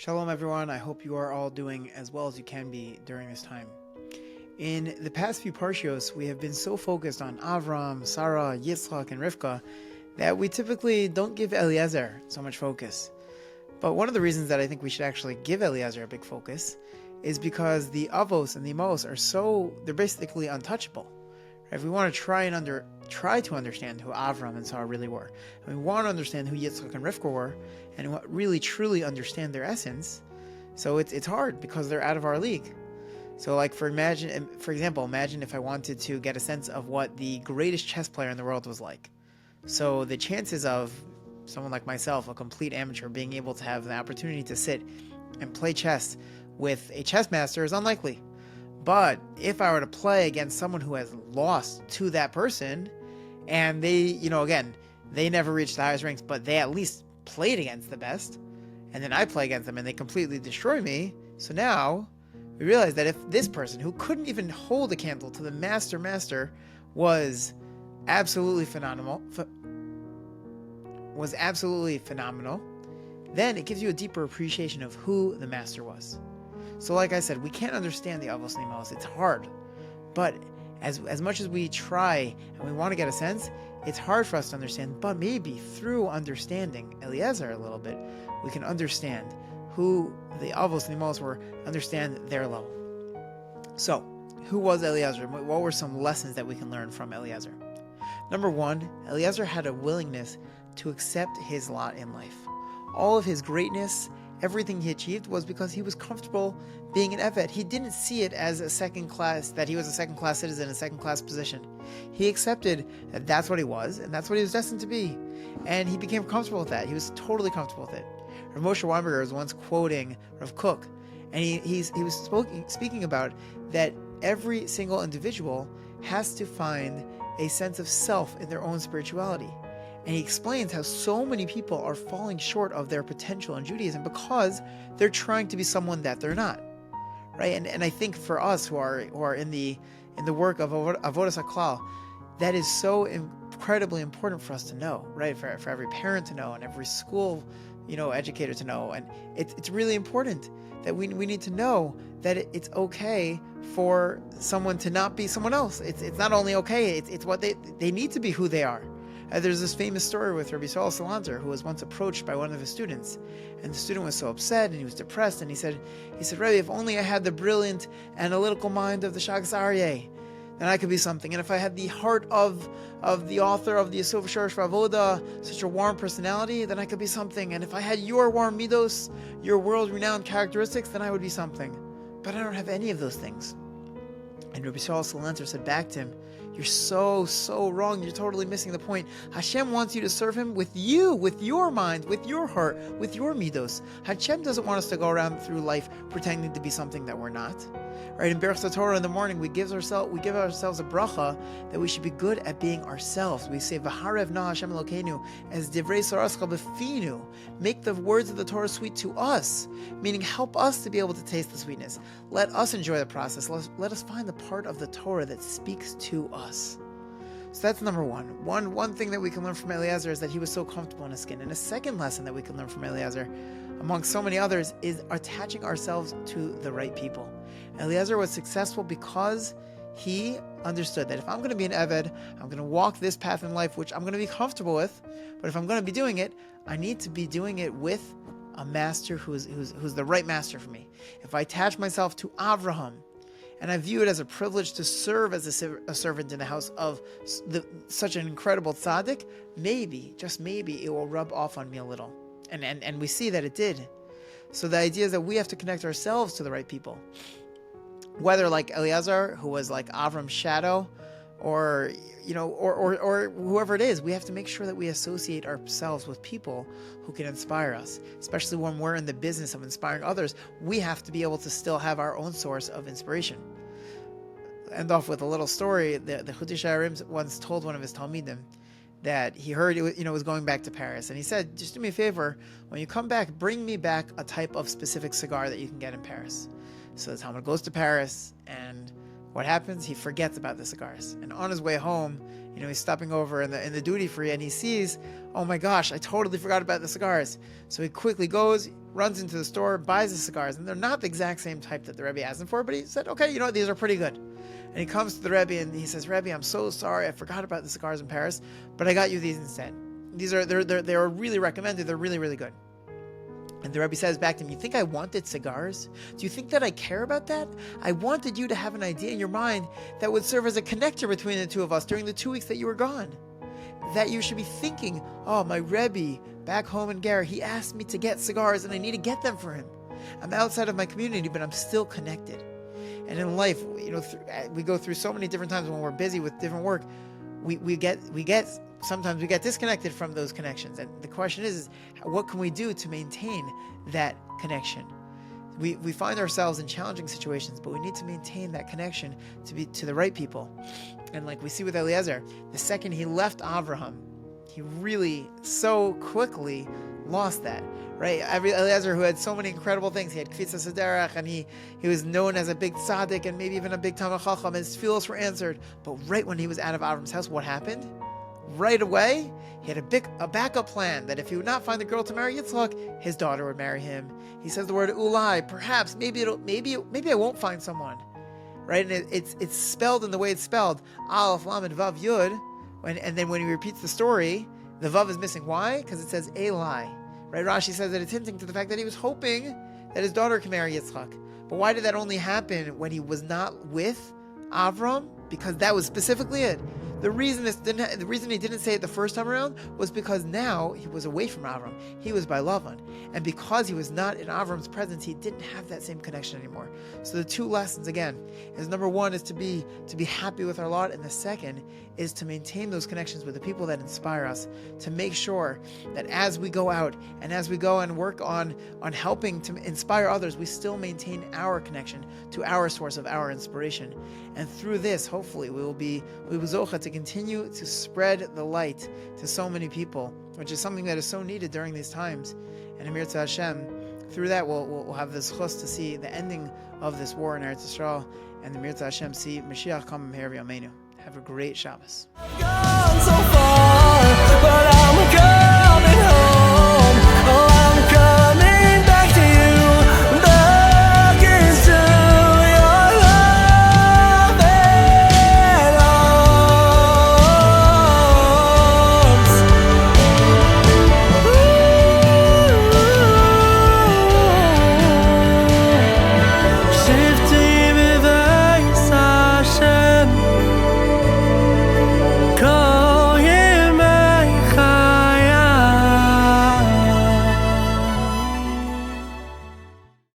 Shalom everyone, I hope you are all doing as well as you can be during this time. In the past few parshios, we have been so focused on Avram, Sarah, Yitzchak, and Rivka that we typically don't give Eliezer so much focus. But one of the reasons that I think we should actually give Eliezer a big focus is because the Avos and the Imos they're basically untouchable. If we want to try to understand who Avram and Sarah really were, and we want to understand who Yitzchak and Rivka were, and really truly understand their essence, so it's hard because they're out of our league. So, for example, imagine if I wanted to get a sense of what the greatest chess player in the world was like. So the chances of someone like myself, a complete amateur, being able to have the opportunity to sit and play chess with a chess master is unlikely. But if I were to play against someone who has lost to that person, and they never reached the highest ranks, but they at least played against the best, and then I play against them and they completely destroy me, so now we realize that if this person, who couldn't even hold a candle to the master, was absolutely phenomenal, then it gives you a deeper appreciation of who the master was. So like I said, we can't understand the Avos and Imos. It's hard. But as much as we try and we want to get a sense, it's hard for us to understand. But maybe through understanding Eliezer a little bit, we can understand who the Avos and Imos were, understand their level. So, who was Eliezer? What were some lessons that we can learn from Eliezer? Number one, Eliezer had a willingness to accept his lot in life. All of his greatness, everything he achieved was because he was comfortable being an Eved. He didn't see it as that he was a second-class citizen, a second-class position. He accepted that that's what he was, and that's what he was destined to be. And he became comfortable with that. He was totally comfortable with it. Rav Moshe Weinberger was once quoting Rav Kook, and he was speaking about that every single individual has to find a sense of self in their own spirituality. And he explains how so many people are falling short of their potential in Judaism because they're trying to be someone that they're not, right? And I think for us who are in the work of Avodas HaKlal, that is so incredibly important for us to know, right? For every parent to know and every school, educator to know, and it's really important that we need to know that it's okay for someone to not be someone else. It's not only okay; it's what they need to be who they are. There's this famous story with Rabbi Salanter, who was once approached by one of his students, and the student was so upset and he was depressed, and he said, Rabbi, if only I had the brilliant analytical mind of the Shagas Aryeh, then I could be something. And if I had the heart of the author of the Yesod Shorosh V'Avoda, such a warm personality, then I could be something. And if I had your warm midos, your world-renowned characteristics, then I would be something. But I don't have any of those things. And Rabbi Salanter said back to him, you're so wrong. You're totally missing the point. Hashem wants you to serve Him with you, with your mind, with your heart, with your midos. Hashem doesn't want us to go around through life pretending to be something that we're not. Right? In Berachot Torah in the morning, we give ourselves a bracha that we should be good at being ourselves. We say, "V'harev na Hashem Elokeinu as divrei sorascha b'finu." Make the words of the Torah sweet to us, meaning help us to be able to taste the sweetness. Let us enjoy the process. Let us find the part of the Torah that speaks to us. So that's number one. One thing that we can learn from Eliezer is that he was so comfortable in his skin. And a second lesson that we can learn from Eliezer, among so many others, is attaching ourselves to the right people. Eliezer was successful because he understood that if I'm going to be an Eved, I'm going to walk this path in life, which I'm going to be comfortable with, but if I'm going to be doing it, I need to be doing it with a master who's the right master for me. If I attach myself to Avraham, and I view it as a privilege to serve as a servant in the house of such an incredible tzaddik, maybe, just maybe, it will rub off on me a little. And we see that it did. So the idea is that we have to connect ourselves to the right people. Whether like Eliezer, who was like Avram's shadow, or whoever it is, we have to make sure that we associate ourselves with people who can inspire us. Especially when we're in the business of inspiring others, we have to be able to still have our own source of inspiration. End off with a little story. The Chutei Sha'arim once told one of his Talmidim that he heard it was going back to Paris, and he said, just do me a favor, when you come back, bring me back a type of specific cigar that you can get in Paris. So the Talmud goes to Paris, and what happens? He forgets about the cigars. And on his way home, he's stopping over in the duty free, and he sees, oh my gosh, I totally forgot about the cigars. So he quickly goes, runs into the store, buys the cigars, and they're not the exact same type that the Rebbe asked him for, but he said, okay, you know what, these are pretty good. And he comes to the Rebbe and he says, Rebbe, I'm so sorry, I forgot about the cigars in Paris, but I got you these instead. They're really recommended, they're really, really good. And the Rebbe says back to him, you think I wanted cigars? Do you think that I care about that? I wanted you to have an idea in your mind that would serve as a connector between the two of us during the 2 weeks that you were gone. That you should be thinking, oh, my Rebbe back home in Ger, he asked me to get cigars and I need to get them for him. I'm outside of my community, but I'm still connected. And in life, we go through so many different times when we're busy with different work, sometimes we get disconnected from those connections. And the question is what can we do to maintain that connection? We find ourselves in challenging situations, but we need to maintain that connection to the right people. And like we see with Eliezer, the second he left Avraham, he really so quickly lost that, right? Eliezer, who had so many incredible things, he had Kfitza Sederach, and he was known as a big tzaddik and maybe even a big Talmid Chacham, and his tefillos were answered. But right when he was out of Avram's house, what happened? Right away, he had a backup plan that if he would not find the girl to marry Yitzchak, his daughter would marry him. He says the word ulai, perhaps, maybe I won't find someone, right? And it's spelled in the way it's spelled, Aleph Lamed Vav Yud, and then when he repeats the story, the Vav is missing. Why? Because it says Eli, right? Rashi says that it's hinting to the fact that he was hoping that his daughter can marry Yitzchak. But why did that only happen when he was not with Avram? Because that was specifically it. The reason he didn't say it the first time around was because now he was away from Avram. He was by Lavan. And because he was not in Avram's presence, he didn't have that same connection anymore. So the two lessons, again, is number one is to be happy with our lot, and the second is to maintain those connections with the people that inspire us, to make sure that as we go out and as we go and work on helping to inspire others, we still maintain our connection to our source of our inspiration. And through this, hopefully, we will zocha to continue to spread the light to so many people, which is something that is so needed during these times. And Amir to Hashem, through that we'll have this chus to see the ending of this war in Eretz Yisrael, and Amir to Hashem see Mashiach come here. Have a great Shabbos.